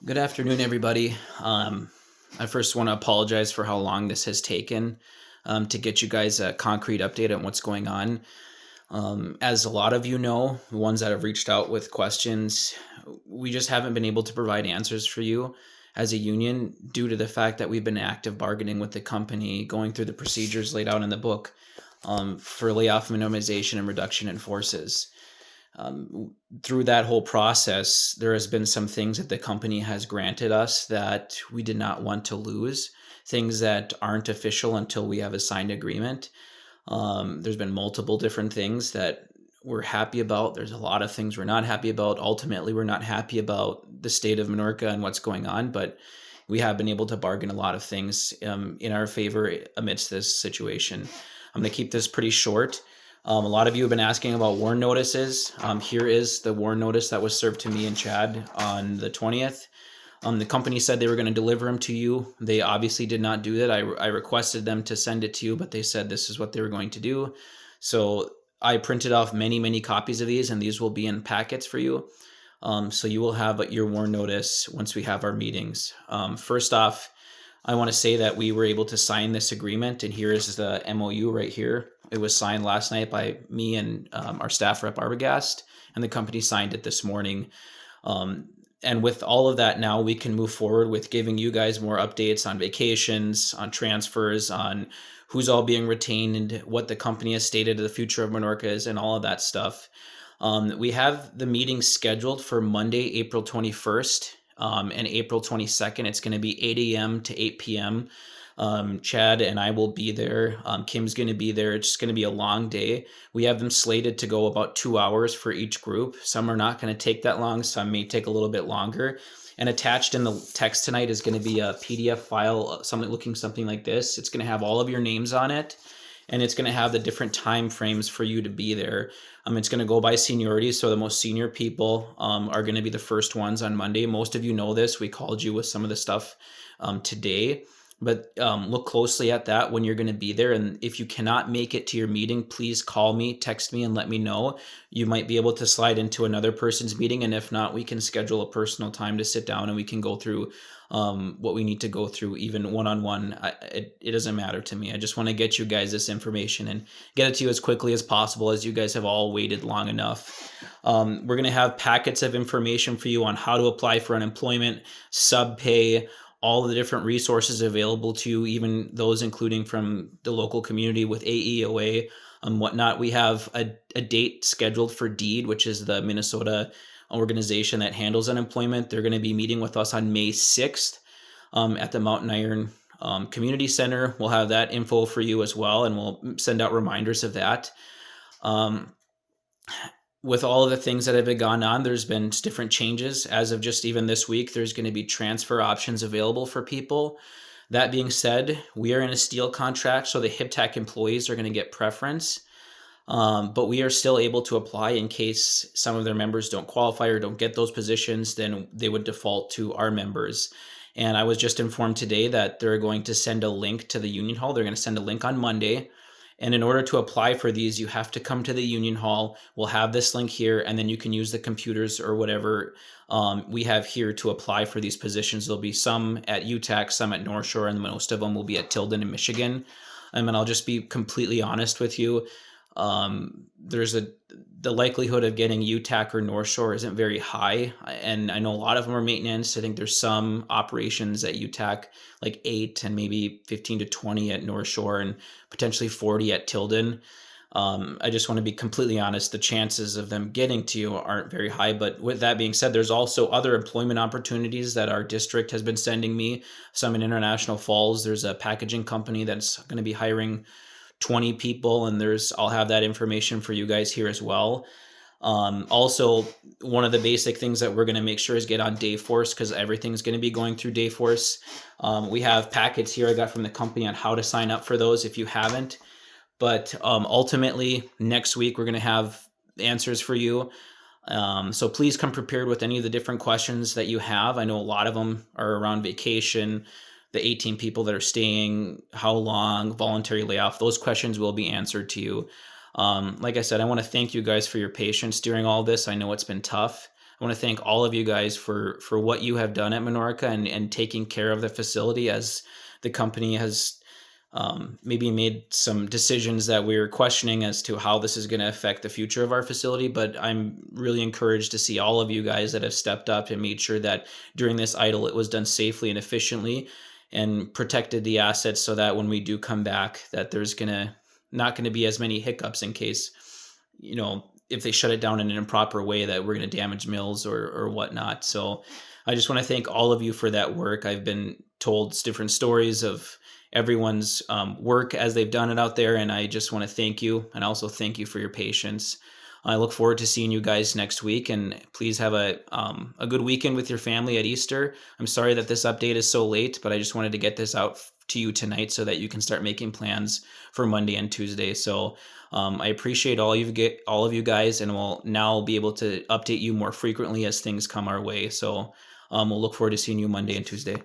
Good afternoon, everybody. I first want to apologize for how long this has taken to get you guys a concrete update on what's going on. As a lot of you know, the ones that have reached out with questions, we just haven't been able to provide answers for you as a union due to the fact that we've been active bargaining with the company, going through the procedures laid out in the book for layoff minimization and reduction in forces. Through that whole process, there has been some things that the company has granted us that we did not want to lose, things that aren't official until we have a signed agreement. There's been multiple different things that we're happy about. There's a lot of things we're not happy about. Ultimately, we're not happy about the state of Minorca and what's going on, but we have been able to bargain a lot of things in our favor amidst this situation. I'm going to keep this pretty short. A lot of you have been asking about warn notices. Here is the warn notice that was served to me and Chad on the 20th. The company said they were going to deliver them to you. They obviously did not do that. I requested them to send it to you, but they said this is what they were going to do. So I printed off many copies of these, and these will be in packets for you. So you will have your warn notice once we have our meetings. First off, I want to say that we were able to sign this agreement, and here is the MOU right here. It was signed last night by me and our staff rep Arbogast, and the company signed it this morning. And with all of that now, we can move forward with giving you guys more updates on vacations, on transfers, on who's all being retained, and what the company has stated the future of Minorca is, and all of that stuff. We have the meeting scheduled for Monday, April 21st. And April 22nd. It's going to be 8 a.m. to 8 p.m. Chad and I will be there. Kim's going to be there. It's going to be a long day. We have them slated to go about 2 hours for each group. Some are not going to take that long. Some may take a little bit longer. And attached in the text tonight is going to be a PDF file, something like this. It's going to have all of your names on it, and it's going to have the different time frames for you to be there. It's going to go by seniority, so the most senior people are going to be the first ones on Monday. Most of you know this. We called you with some of the stuff today, but look closely at that when you're going to be there. And if you cannot make it to your meeting, please call me, text me, and let me know. You might be able to slide into another person's meeting, and if not, we can schedule a personal time to sit down and we can go through what we need to go through, even one-on-one. It doesn't matter to me. I just want to get you guys this information and get it to you as quickly as possible, as you guys have all waited long enough. We're going to have packets of information for you on how to apply for unemployment, sub pay, all the different resources available to you, even those including from the local community with AEOA and whatnot. We have a date scheduled for DEED, which is the Minnesota organization that handles unemployment. They're going to be meeting with us on May 6th at the Mountain Iron Community Center. We'll have that info for you as well, and we'll send out reminders of that. With all of the things that have been gone on, there's been different changes. As of just even this week, there's going to be transfer options available for people. That being said, we are in a steel contract, so the HipTech employees are going to get preference. But we are still able to apply in case some of their members don't qualify or don't get those positions, then they would default to our members. And I was just informed today that they're going to send a link to the union hall. They're going to send a link on Monday. And in order to apply for these, you have to come to the union hall. We'll have this link here, and then you can use the computers or whatever we have here to apply for these positions. There'll be some at UTAC, some at North Shore, and most of them will be at Tilden in Michigan. And I'll just be completely honest with you. The likelihood of getting UTAC or North Shore isn't very high, and I know a lot of them are maintenance. I think there's some operations at UTAC, like 8 and maybe 15 to 20 at North Shore, and potentially 40 at Tilden. I just want to be completely honest. The chances of them getting to you aren't very high. But with that being said, there's also other employment opportunities that our district has been sending me. Some in International Falls. There's a packaging company that's going to be hiring 20 people, and I'll have that information for you guys here as well. Also, one of the basic things that we're going to make sure is get on Dayforce, because everything's going to be going through Dayforce. We have packets here I got from the company on how to sign up for those if you haven't. But ultimately, next week we're going to have answers for you. So please come prepared with any of the different questions that you have. I know a lot of them are around vacation, the 18 people that are staying, how long, voluntary layoff. Those questions will be answered to you. Like I said, I want to thank you guys for your patience during all this. I know it's been tough. I want to thank all of you guys for what you have done at Menorca and taking care of the facility as the company has maybe made some decisions that we're questioning as to how this is going to affect the future of our facility. But I'm really encouraged to see all of you guys that have stepped up and made sure that during this idle, it was done safely and efficiently and protected the assets so that when we do come back, that there's not going to be as many hiccups in case, if they shut it down in an improper way, that we're going to damage mills or whatnot. So I just want to thank all of you for that work. I've been told different stories of everyone's work as they've done it out there, and I just want to thank you, and also thank you for your patience. I look forward to seeing you guys next week, and please have a good weekend with your family at Easter. I'm sorry that this update is so late, but I just wanted to get this out to you tonight so that you can start making plans for Monday and Tuesday. So I appreciate all of you guys, and we'll now be able to update you more frequently as things come our way. So we'll look forward to seeing you Monday and Tuesday.